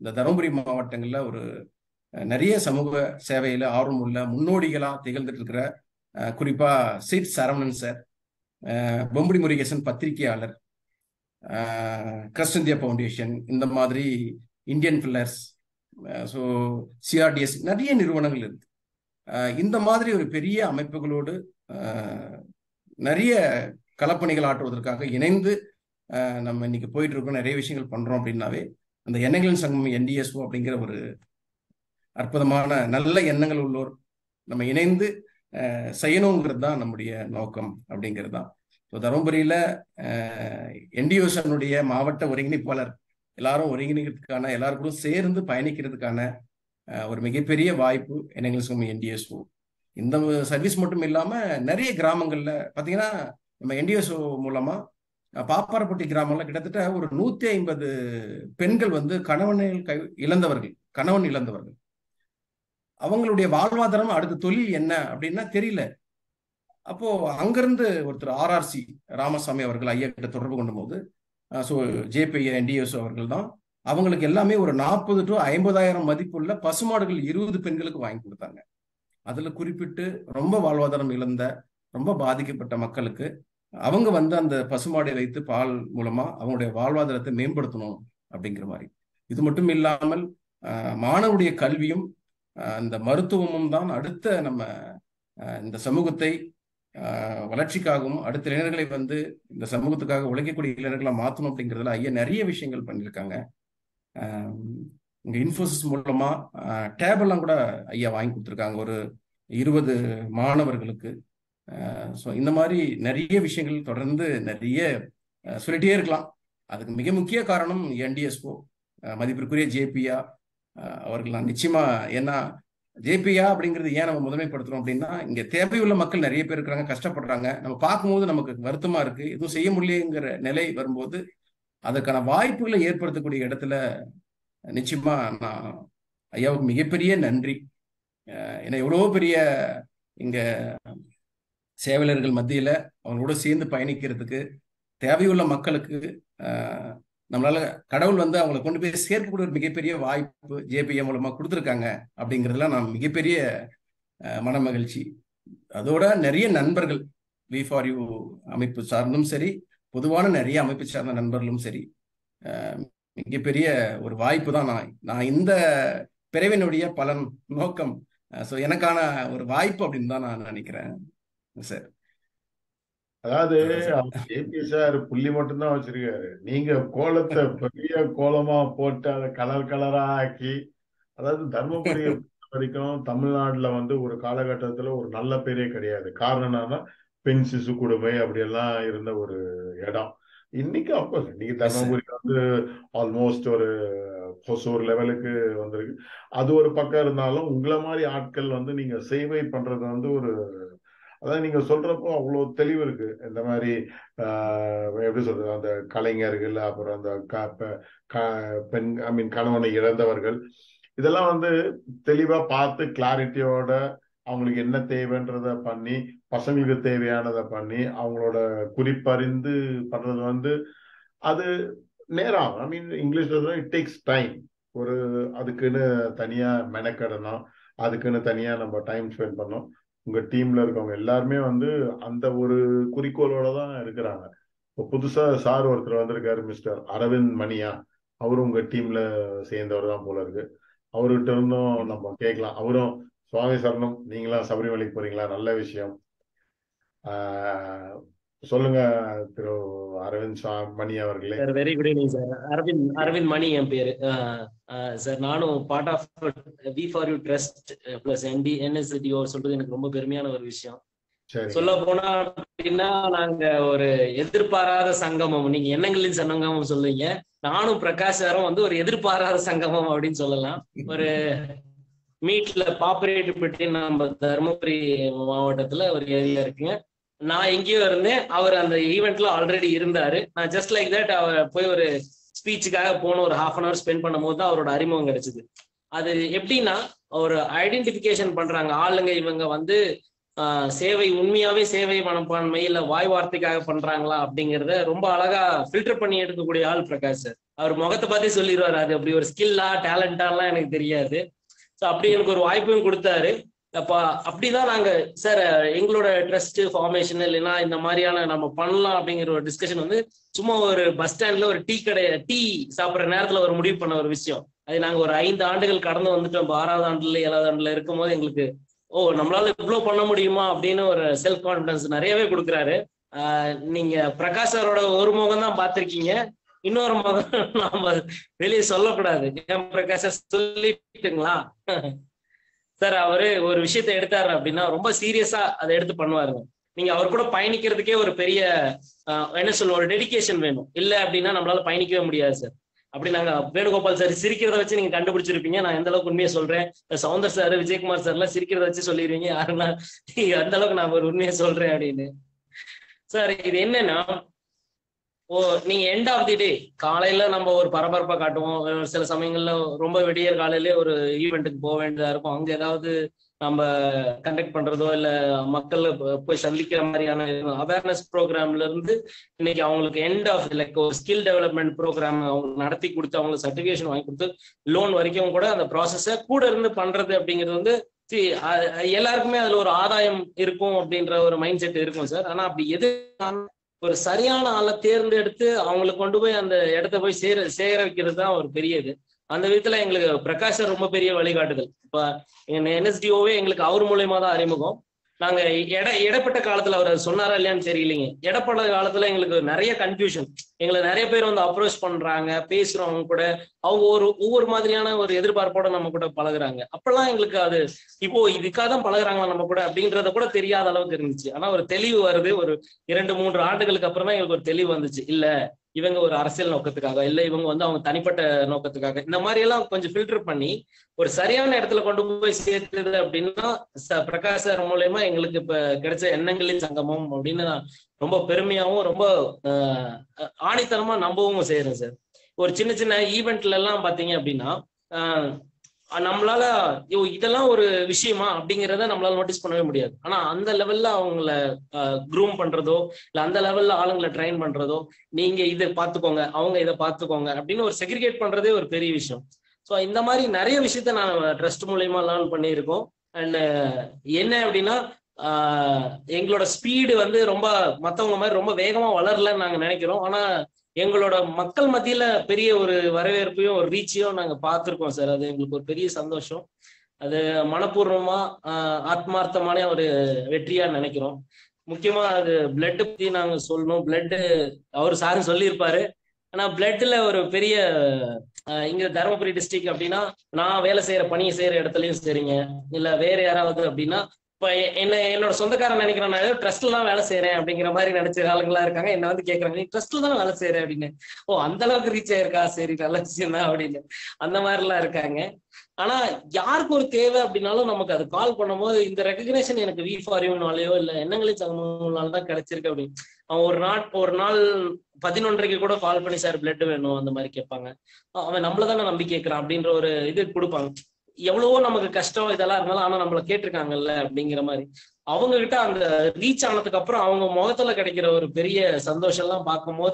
இந்த தருமபுரி மாவட்டங்கள்ல ஒரு நிறைய சமூக சேவையில ஆர்வம் உள்ள முன்னோடிகளா திகழ்ந்துட்டு இருக்கிற குறிப்பா சீட் சரவணன் சார், பொம்புடி முருகேசன் பத்திரிகையாளர், கிரஸ்ட் இந்தியா ஃபவுண்டேஷன், இந்த மாதிரி இந்தியன் பில்லர்ஸ், ஸோ சிஆர்டிஎஸ், நிறைய நிறுவனங்கள் இருக்கு. இந்த மாதிரி ஒரு பெரிய அமைப்புகளோடு நிறைய களப்பணிகள் ஆற்றுவதற்காக இணைந்து நம்ம இன்னைக்கு போயிட்டு இருக்கோம், நிறைய விஷயங்கள் பண்றோம். அப்படின்னாவே அந்த எண்ணங்களின் சங்கம் என்டிஎஸ்ஓ அப்படிங்கிற ஒரு அற்புதமான நல்ல எண்ணங்கள் உள்ளோர் நம்ம இணைந்து செய்யணுங்கிறது தான் நம்முடைய நோக்கம் அப்படிங்கிறது தான். ஸோ தருமபுரியில என்டிஓசனுடைய மாவட்ட ஒருங்கிணைப்பாளர் எல்லாரும் ஒருங்கிணைக்கிறதுக்கான, எல்லாருக்கும் சேர்ந்து பயணிக்கிறதுக்கான ஒரு மிகப்பெரிய வாய்ப்பு என்எங்களின் சங்கம் என்டிஎஸ்ஓ. இந்த சர்வீஸ் மட்டும் இல்லாம நிறைய கிராமங்கள்ல பாத்தீங்கன்னா நம்ம என்டிஎஸ்ஓ மூலமா பாப்பாரப்பட்டி கிராமம்ல கிட்டத்தட்ட ஒரு 150 பெண்கள் வந்து கணவன் இழந்தவர்கள். அவங்களுடைய வாழ்வாதாரம் அடுத்த தொழில் என்ன அப்படின்னா தெரியல. அப்போ அங்கிருந்து ஒருத்தர் ஆர்ஆர்சி ராமசாமி அவர்கள் ஐயா கிட்ட தொடர்பு கொண்ட போது, ஸோ ஜேபி என்டிஎஸ்ஓ அவர்கள் தான் அவங்களுக்கு எல்லாமே ஒரு 40 to 50,000 மதிப்புள்ள பசுமாடுகள் 20 பெண்களுக்கு வாங்கி கொடுத்தாங்க. அதுல குறிப்பிட்டு ரொம்ப வாழ்வாதாரம் இழந்த, ரொம்ப பாதிக்கப்பட்ட மக்களுக்கு அவங்க வந்து அந்த பசுமாடை வைத்து பால் மூலமா அவங்களுடைய வாழ்வாதாரத்தை மேம்படுத்தணும் அப்படிங்கிற மாதிரி. இது மட்டும் இல்லாமல் மாணவருடைய கல்வியும் அந்த மருத்துவமும் தான் அடுத்த நம்ம இந்த சமூகத்தை வளர்ச்சிக்காகவும் அடுத்த இளைஞர்களை வந்து இந்த சமூகத்துக்காக உழைக்கக்கூடிய இளைஞர்களை மாற்றணும் அப்படிங்கிறதுல ஐயா நிறைய விஷயங்கள் பண்ணியிருக்காங்க. இங்க இன்ஃபோசிஸ் மூலமா டேப் எல்லாம் கூட ஐயா வாங்கி கொடுத்துருக்காங்க ஒரு 20 மாணவர்களுக்கு. ஸோ இந்த மாதிரி நிறைய விஷயங்கள் தொடர்ந்து நிறைய சொல்லிட்டே இருக்கலாம். அதுக்கு மிக முக்கிய காரணம் என்டிஎஸ்ஓ, மதிப்பிற்குரிய ஜேபியா அவர்கள். நான் நிச்சயமா, ஏன்னா ஜேபியா அப்படிங்கிறது ஏன் நம்ம முதன்மைப்படுத்துறோம் அப்படின்னா, இங்க தேவையுள்ள மக்கள் நிறைய பேர் இருக்கிறாங்க, கஷ்டப்படுறாங்க. நம்ம பார்க்கும்போது நமக்கு வருத்தமா இருக்கு, எதுவும் செய்ய முடியலைங்கிற நிலை வரும்போது அதற்கான வாய்ப்புகளை ஏற்படுத்தக்கூடிய இடத்துல நிச்சயமா நான் ஐயாவுக்கு மிகப்பெரிய நன்றி. ஏன்னா எவ்வளவோ பெரிய இங்க சேவலர்கள் மத்தியில அவங்களோட சேர்ந்து பயணிக்கிறதுக்கு தேவையுள்ள மக்களுக்கு நம்மளால கடவுள் வந்து அவங்களை கொண்டு போய் சேர்க்கக்கூடிய ஒரு மிகப்பெரிய வாய்ப்பு ஜேபிஎம் மூலமா கொடுத்துருக்காங்க அப்படிங்கிறதுல நான் மிகப்பெரிய மன மகிழ்ச்சி. அதோட நிறைய நண்பர்கள் V4U அமைப்பு சார்ந்தும் சரி, பொதுவான நிறைய அமைப்பு சார்ந்த நண்பர்களும் சரி, மிகப்பெரிய ஒரு வாய்ப்பு தான். நான் இந்த பிறவினுடைய பலன் நோக்கம், ஸோ எனக்கான ஒரு வாய்ப்பு அப்படின்னு தான் நான் நினைக்கிறேன் சார். அதாவது ஜேபி சார் புள்ளி மட்டும்தான் வச்சிருக்காரு, நீங்க கோலத்தை பெரிய கோலமா போட்டு அதை கலர் கலரா ஆக்கி, அதாவது தர்மபுரியை பொறுத்த வரைக்கும் தமிழ்நாட்டுல வந்து ஒரு காலகட்டத்துல ஒரு நல்ல பேரே கிடையாது. காரணம் என்னன்னா பெண் சிசு கொடுமை அப்படியெல்லாம் இருந்த ஒரு இடம். இன்னைக்கு அப்ப இன்னைக்கு தர்மபுரி வந்து ஆல்மோஸ்ட் ஒரு ஒரு லெவலுக்கு வந்திருக்கு. அது ஒரு பக்கம் இருந்தாலும் உங்களை மாதிரி ஆட்கள் வந்து நீங்க சேவை பண்றது வந்து ஒரு, அதாவது நீங்க சொல்றப்போ அவ்வளவு தெளிவு இருக்கு. இந்த மாதிரி எப்படி சொல்றது, அந்த கலைஞர்கள், அப்புறம் அந்த பெண் கணவனை இழந்தவர்கள், இதெல்லாம் வந்து தெளிவா பார்த்து கிளாரிட்டியோட அவங்களுக்கு என்ன தேவைன்றத பண்ணி, பசங்களுக்கு தேவையானதை பண்ணி, அவங்களோட குறிப்பறிந்து பண்றது வந்து அது நேரம். இங்கிலீஷ்ல இட் டேக்ஸ் டைம். ஒரு அதுக்குன்னு தனியா மெனக்கெடணும், அதுக்குன்னு தனியா நம்ம டைம் ஸ்பெண்ட் பண்ணோம். உங்க டீம்ல இருக்கவங்க எல்லாருமே வந்து அந்த ஒரு குறிக்கோளோட தான் இருக்கிறாங்க. இப்போ புதுசா சார் ஒருத்தர் வந்திருக்காரு, மிஸ்டர் அரவிந்த் மணியா. அவரும் உங்க டீம்ல சேர்ந்தவர் தான் போல இருக்கு. அவர்கிட்ட இருந்தும் நம்ம கேட்கலாம். அவரும் சுவாமி சரணம், நீங்களா சபரிமலைக்கு போறீங்களா, நல்ல விஷயம். சொல்லுங்க திரு அரவிந்த் மணி அவர்களே. Sir very good evening sir. Aravind Mani என் பேரு சார். நானும் part of V4U trust plus NSDO சொல்றது எனக்கு ரொம்ப பெருமையான ஒரு விஷயம். சொல்ல போனா அப்படின்னா, நாங்க ஒரு எதிர்பாராத சங்கமம். நீங்க எண்ணங்களின் சங்கமம் சொல்லுவீங்க, நானும் பிரகாஷ் சாரும் வந்து ஒரு எதிர்பாராத சங்கமம் அப்படின்னு சொல்லலாம். ஒரு மீட்ல பாப்புலேட் நம்ம தருமபுரி மாவட்டத்துல ஒரு ஏரியா இருக்குங்க. நான் எங்கேயோ இருந்தேன், அவர் அந்த ஈவெண்ட்ல ஆல்ரெடி இருந்தாரு. நான் ஜஸ்ட் லைக் தட் அவர் போய் ஒரு ஸ்பீச்சுக்காக போன ஒரு 1/2 hour ஸ்பெண்ட் பண்ணும் போது தான் அவரோட அறிமுகம் கிடைச்சது. அது எப்படின்னா, ஒரு ஐடென்டிபிகேஷன் பண்றாங்க ஆளுங்க. இவங்க வந்து சேவை உண்மையாவே சேவை மனப்பான்மை இல்ல வாய் வார்த்தைக்காக பண்றாங்களா அப்படிங்கிறத ரொம்ப அழகா ஃபில்டர் பண்ணி எடுக்கக்கூடிய ஆள் பிரகாஷ் சார். அவர் முகத்தை பார்த்தே சொல்லிடுவாரு, அது அப்படி ஒரு ஸ்கில்லா டேலண்டாலாம் எனக்கு தெரியாது. ஸோ அப்படி எனக்கு ஒரு வாய்ப்பையும் கொடுத்தாரு. அப்ப அப்படிதான் நாங்க சார் எங்களோட ட்ரஸ்ட் ஃபார்மேஷன் இல்லைன்னா இந்த மாதிரியான நம்ம பண்ணலாம் அப்படிங்கிற ஒரு டிஸ்கஷன் வந்து சும்மா ஒரு பஸ் ஸ்டாண்ட்ல ஒரு டீ சாப்பிட்ற நேரத்துல ஒரு முடிவு பண்ண ஒரு விஷயம். அது நாங்க ஒரு 5 ஆண்டுகள் கடந்து வந்துட்டோம். 6வது ஆண்டுல 7வது ஆண்டுல இருக்கும் போது எங்களுக்கு நம்மளால இவ்வளவு பண்ண முடியுமா அப்படின்னு ஒரு செல்ஃப் கான்பிடன்ஸ் நிறையவே கொடுக்குறாரு. நீங்க பிரகாஷ் சாரோட ஒரு முகம் தான் பார்த்திருக்கீங்க, இன்னொரு முகம் நாம வெளியே சொல்லக்கூடாது. ஏன் பிரகாஷ் சொல்லிட்டுங்களா சார், அவரு ஒரு விஷயத்த எடுத்தாரு அப்படின்னா ரொம்ப சீரியஸா அதை எடுத்து பண்ணுவாருங்க. நீங்க அவர் கூட பயணிக்கிறதுக்கே ஒரு பெரிய என்ன சொல்ல ஒரு டெடிகேஷன் வேணும். இல்லை அப்படின்னா நம்மளால பயணிக்கவே முடியாது சார். அப்படி நாங்க வேணுகோபால் சார் சிரிக்கிறத வச்சு நீங்க கண்டுபிடிச்சிருப்பீங்க நான் எந்த அளவுக்கு உண்மையை சொல்றேன். சௌந்தர் சார், விஜயகுமார் சார் எல்லாம் சிரிக்கிறத வச்சு சொல்லிடுவீங்க யாருன்னா அந்த அளவுக்கு நான் ஒரு உண்மையை சொல்றேன் அப்படின்னு. சார் இது என்னன்னா, நீங்க எண்ட் ஆஃப் தி டே காலையில நம்ம ஒரு பரபரப்பா காட்டுவோம். சில சமயங்கள்ல ரொம்ப விடியற் காலையிலே ஒரு ஈவெண்ட்டுக்கு போக வேண்டியதா இருக்கும். அங்க ஏதாவது நம்ம கண்டக்ட் பண்றதோ இல்ல மக்கள் போய் சந்திக்கிற மாதிரியான அவேர்னஸ் ப்ரோக்ராம்ல இருந்து இன்னைக்கு அவங்களுக்கு எண்ட் ஆஃப் லைக் ஒரு ஸ்கில் டெவலப்மெண்ட் ப்ரோக்ராம் அவங்களுக்கு நடத்தி கொடுத்து அவங்களுக்கு சர்டிபிகேஷன் வாங்கி கொடுத்து லோன் வரைக்கும் கூட அந்த ப்ராசஸை கூட இருந்து பண்றது அப்படிங்கிறது வந்து எல்லாருக்குமே அதுல ஒரு ஆதாயம் இருக்கும் அப்படின்ற ஒரு மைண்ட் செட் இருக்கும் சார். ஆனா அப்படி எது ஒரு சரியான ஆளை தேர்ந்தெடுத்து அவங்களுக்கு கொண்டு போய் அந்த இடத்த போய் சேர வைக்கிறது தான் ஒரு பெரிய இது. அந்த விதத்துல எங்களுக்கு பிரகாஷ் ரொம்ப பெரிய வழிகாட்டுதல். இப்ப NSDOவே எங்களுக்கு அவர் மூலயமா தான் அறிமுகம். நாங்க இடப்பட்ட காலத்துல அவர் சொன்னாரா இல்லையான்னு தெரியலைங்க. இடப்பட்ட காலத்துல எங்களுக்கு நிறைய கன்ஃபியூஷன். எங்களை நிறைய பேர் வந்து அப்ரோச் பண்றாங்க, பேசுறோம் அவங்க கூட. அவங்க ஒவ்வொரு மாதிரியான ஒரு எதிர்பார்ப்போட நம்ம கூட பழகுறாங்க. அப்பெல்லாம் எங்களுக்கு அது இப்போ இதுக்காக தான் பழகுறாங்களா நம்ம கூட அப்படின்றத கூட தெரியாத அளவுக்கு இருந்துச்சு. ஆனா ஒரு தெளிவு வருது. ஒரு 2-3 ஆண்டுகளுக்கு அப்புறம் தான் எங்களுக்கு ஒரு தெளிவு வந்துச்சு. இல்ல இவங்க ஒரு அரசியல் நோக்கத்துக்காக, இல்ல இவங்க வந்து அவங்க தனிப்பட்ட நோக்கத்துக்காக, இந்த மாதிரி எல்லாம் கொஞ்சம் ஃபில்டர் பண்ணி ஒரு சரியான இடத்துல கொண்டு போய் சேர்த்துது அப்படின்னா பிரகாஷ் சார் மூலயமா எங்களுக்கு இப்ப கிடைச்ச எண்ணங்களின் சங்கமம் அப்படின்னு ரொம்ப பெருமையாவும் ரொம்ப ஆணித்தனமா நம்பவும் செய்யறேன் சார். ஒரு சின்ன சின்ன ஈவெண்ட்ல எல்லாம் பாத்தீங்க அப்படின்னா நம்மளால இதெல்லாம் ஒரு விஷயமா அப்படிங்கிறத நம்மளால நோட்டீஸ் பண்ணவே முடியாது. ஆனா அந்த லெவல்ல அவங்கள க்ரூம் பண்றதோ இல்ல அந்த லெவல்ல ஆளுங்களை ட்ரெயின் பண்றதோ, நீங்க இதை பார்த்துக்கோங்க அவங்க இதை பார்த்துக்கோங்க அப்படின்னு ஒரு செக்ரிகேட் பண்றதே ஒரு பெரிய விஷயம். ஸோ இந்த மாதிரி நிறைய விஷயத்த நான் ட்ரஸ்ட் மூலயமா லேர்ன் பண்ணியிருக்கோம். அண்ட் என்ன அப்படின்னா எங்களோட ஸ்பீடு வந்து ரொம்ப மற்றவங்க மாதிரி ரொம்ப வேகமா வளரலன்னு நாங்க நினைக்கிறோம். ஆனா எங்களோட மக்கள் மத்தியில பெரிய ஒரு வரவேற்பையும் ஒரு ரீச்சையும் நாங்க பார்த்துருக்கோம் சார். அது எங்களுக்கு ஒரு பெரிய சந்தோஷம். அது மனப்பூர்வமா ஆத்மார்த்தமான ஒரு வெற்றியா நினைக்கிறோம். முக்கியமா அது பிளட் பத்தி நாங்க சொல்லணும். பிளட் அவர் சாரும் சொல்லியிருப்பாரு. ஆனா பிளட்ல ஒரு பெரிய இங்க தருமபுரி டிஸ்ட்ரிக்ட் அப்படின்னா நான் வேலை செய்யற பணியை செய்யற இடத்துலயும் சரிங்க, இல்ல வேற யாராவது அப்படின்னா இப்ப என்னோட சொந்தக்காரன் நினைக்கிறேன் நான் ட்ரஸ்ட்ல தான் வேலை செய்யறேன் அப்படிங்கிற மாதிரி நினைச்ச ஆளுங்களா இருக்காங்க. என்ன வந்து கேட்கறாங்க, நீ ட்ரஸ்ட்ல தானே வேலை செய்யற அப்படின்னு. அந்த அளவுக்கு ரீச் ஆயிருக்கா, சரி நல்ல விஷயம் தான் அப்படின்னு அந்த மாதிரி எல்லாம் இருக்காங்க. ஆனா யாருக்கு ஒரு தேவை அப்படின்னாலும் நமக்கு அது கால் பண்ணும்போது இந்த ரெகக்னேஷன் எனக்கு V4U-னாலயோ இல்ல எண்ணங்களின் சங்கமம்னால தான் கிடைச்சிருக்கு அப்படின்னு அவன் ஒரு நாள் 11:30 கூட கால் பண்ணி சார் பிளட் வேணும் அந்த மாதிரி கேட்பாங்க. அவன் நம்மளதானே நம்பி கேட்கறான் அப்படின்ற ஒரு இது கொடுப்பாங்க. எவ்வளவோ நமக்கு கஷ்டம் இதெல்லாம் இருந்தாலும் ஆனா நம்மள கேட்டிருக்காங்கல்ல அப்படிங்கிற மாதிரி அவங்க கிட்ட அந்த ரீச் ஆனதுக்கு அப்புறம் அவங்க முகத்துல கிடைக்கிற ஒரு பெரிய சந்தோஷம் எல்லாம் பார்க்கும் போது